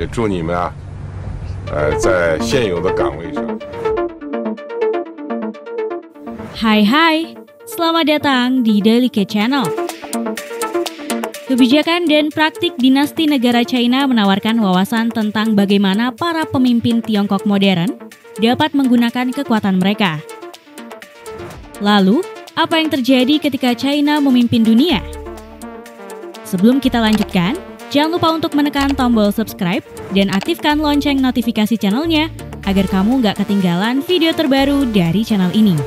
也祝你们在现有的岗位上。Hai, selamat datang di Delicate Channel. Kebijakan dan praktik dinasti negara China menawarkan wawasan tentang bagaimana para pemimpin Tiongkok modern dapat menggunakan kekuatan mereka. Lalu, apa yang terjadi ketika China memimpin dunia? Sebelum kita lanjutkan, jangan lupa untuk menekan tombol subscribe dan aktifkan lonceng notifikasi channelnya agar kamu nggak ketinggalan video terbaru dari channel ini.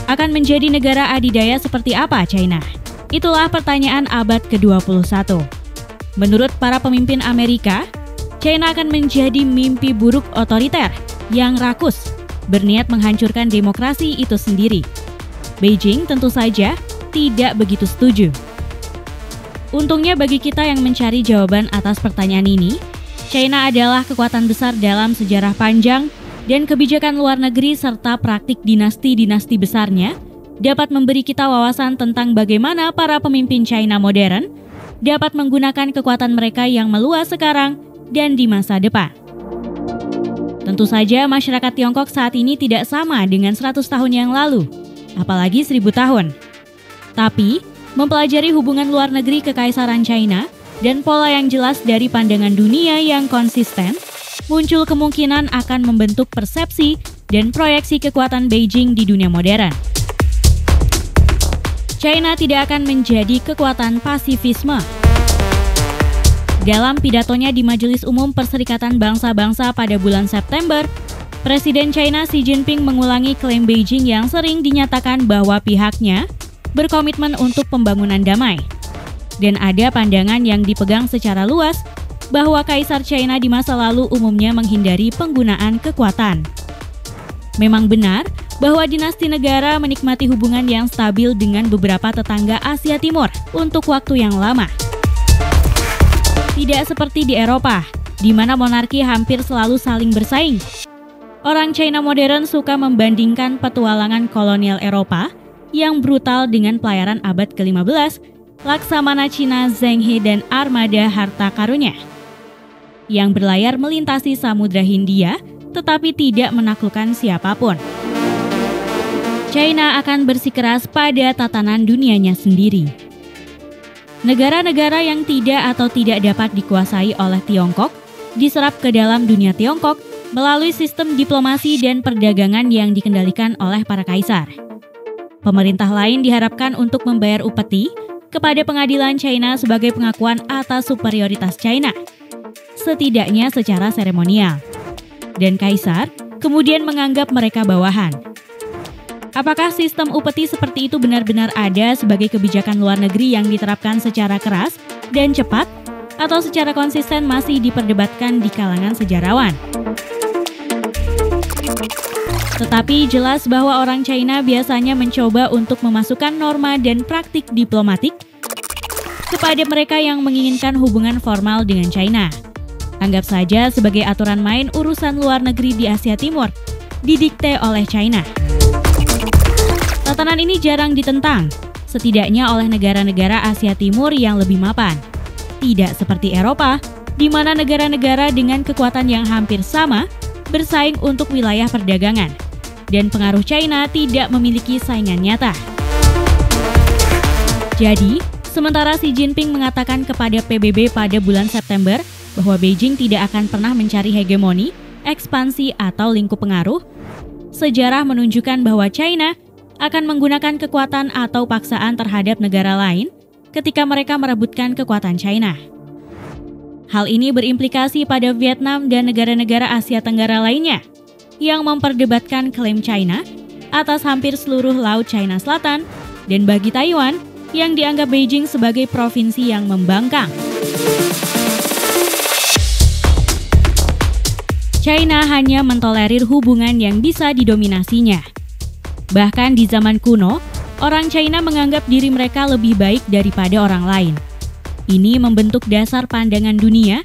Akan menjadi negara adidaya seperti apa China? Itulah pertanyaan abad ke-21. Menurut para pemimpin Amerika, China akan menjadi mimpi buruk otoriter yang rakus, berniat menghancurkan demokrasi itu sendiri. Beijing tentu saja tidak begitu setuju. Untungnya bagi kita yang mencari jawaban atas pertanyaan ini, China adalah kekuatan besar dalam sejarah panjang dan kebijakan luar negeri serta praktik dinasti-dinasti besarnya dapat memberi kita wawasan tentang bagaimana para pemimpin China modern dapat menggunakan kekuatan mereka yang meluas sekarang dan di masa depan. Tentu saja masyarakat Tiongkok saat ini tidak sama dengan 100 tahun yang lalu, apalagi 1000 tahun. Tapi, mempelajari hubungan luar negeri Kekaisaran China dan pola yang jelas dari pandangan dunia yang konsisten, muncul kemungkinan akan membentuk persepsi dan proyeksi kekuatan Beijing di dunia modern. China tidak akan menjadi kekuatan pasifisme. Dalam pidatonya di Majelis Umum Perserikatan Bangsa-Bangsa pada bulan September, Presiden China Xi Jinping mengulangi klaim Beijing yang sering dinyatakan bahwa pihaknya berkomitmen untuk pembangunan damai. Dan ada pandangan yang dipegang secara luas bahwa Kaisar China di masa lalu umumnya menghindari penggunaan kekuatan. Memang benar bahwa dinasti negara menikmati hubungan yang stabil dengan beberapa tetangga Asia Timur untuk waktu yang lama. Tidak seperti di Eropa, di mana monarki hampir selalu saling bersaing. Orang China modern suka membandingkan petualangan kolonial Eropa yang brutal dengan pelayaran abad ke-15, Laksamana Cina Zheng He dan armada harta karunnya yang berlayar melintasi Samudra Hindia tetapi tidak menaklukkan siapapun. China akan bersikeras pada tatanan dunianya sendiri. Negara-negara yang tidak dapat dikuasai oleh Tiongkok diserap ke dalam dunia Tiongkok melalui sistem diplomasi dan perdagangan yang dikendalikan oleh para kaisar. Pemerintah lain diharapkan untuk membayar upeti kepada pengadilan China sebagai pengakuan atas superioritas China, setidaknya secara seremonial. Dan kaisar kemudian menganggap mereka bawahan. Apakah sistem upeti seperti itu benar-benar ada sebagai kebijakan luar negeri yang diterapkan secara keras dan cepat, atau secara konsisten masih diperdebatkan di kalangan sejarawan? Tetapi jelas bahwa orang China biasanya mencoba untuk memasukkan norma dan praktik diplomatik kepada mereka yang menginginkan hubungan formal dengan China. Anggap saja sebagai aturan main urusan luar negeri di Asia Timur, didikte oleh China. Tatanan ini jarang ditentang, setidaknya oleh negara-negara Asia Timur yang lebih mapan. Tidak seperti Eropa, di mana negara-negara dengan kekuatan yang hampir sama bersaing untuk wilayah perdagangan, dan pengaruh China tidak memiliki saingan nyata. Jadi, sementara Xi Jinping mengatakan kepada PBB pada bulan September bahwa Beijing tidak akan pernah mencari hegemoni, ekspansi, atau lingkup pengaruh, sejarah menunjukkan bahwa China akan menggunakan kekuatan atau paksaan terhadap negara lain ketika mereka merebutkan kekuatan China. Hal ini berimplikasi pada Vietnam dan negara-negara Asia Tenggara lainnya yang memperdebatkan klaim China atas hampir seluruh Laut China Selatan dan bagi Taiwan yang dianggap Beijing sebagai provinsi yang membangkang. China hanya mentolerir hubungan yang bisa didominasinya. Bahkan di zaman kuno, orang China menganggap diri mereka lebih baik daripada orang lain. Ini membentuk dasar pandangan dunia,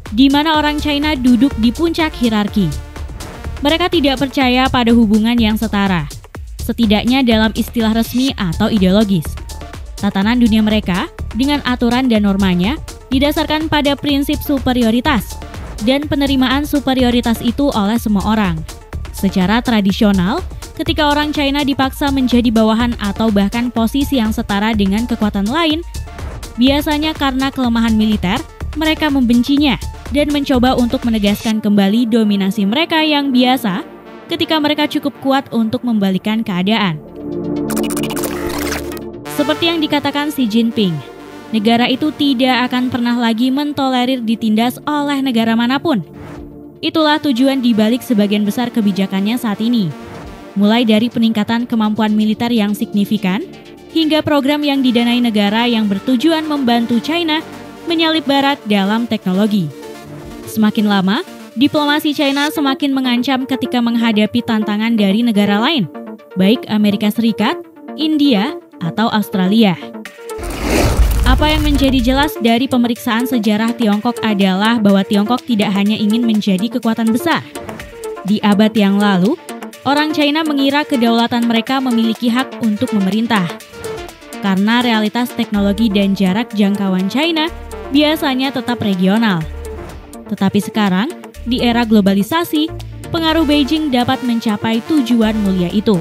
di mana orang China duduk di puncak hierarki. Mereka tidak percaya pada hubungan yang setara, setidaknya dalam istilah resmi atau ideologis. Tatanan dunia mereka dengan aturan dan normanya didasarkan pada prinsip superioritas dan penerimaan superioritas itu oleh semua orang. Secara tradisional, ketika orang China dipaksa menjadi bawahan atau bahkan posisi yang setara dengan kekuatan lain, biasanya karena kelemahan militer, mereka membencinya dan mencoba untuk menegaskan kembali dominasi mereka yang biasa ketika mereka cukup kuat untuk membalikan keadaan. Seperti yang dikatakan Xi Jinping, negara itu tidak akan pernah lagi mentolerir ditindas oleh negara manapun. Itulah tujuan dibalik sebagian besar kebijakannya saat ini. Mulai dari peningkatan kemampuan militer yang signifikan, hingga program yang didanai negara yang bertujuan membantu China menyalip Barat dalam teknologi. Semakin lama, diplomasi China semakin mengancam ketika menghadapi tantangan dari negara lain, baik Amerika Serikat, India, atau Australia. Apa yang menjadi jelas dari pemeriksaan sejarah Tiongkok adalah bahwa Tiongkok tidak hanya ingin menjadi kekuatan besar. Di abad yang lalu, orang China mengira kedaulatan mereka memiliki hak untuk memerintah. Karena realitas teknologi dan jarak jangkauan China biasanya tetap regional. Tetapi sekarang, di era globalisasi, pengaruh Beijing dapat mencapai tujuan mulia itu.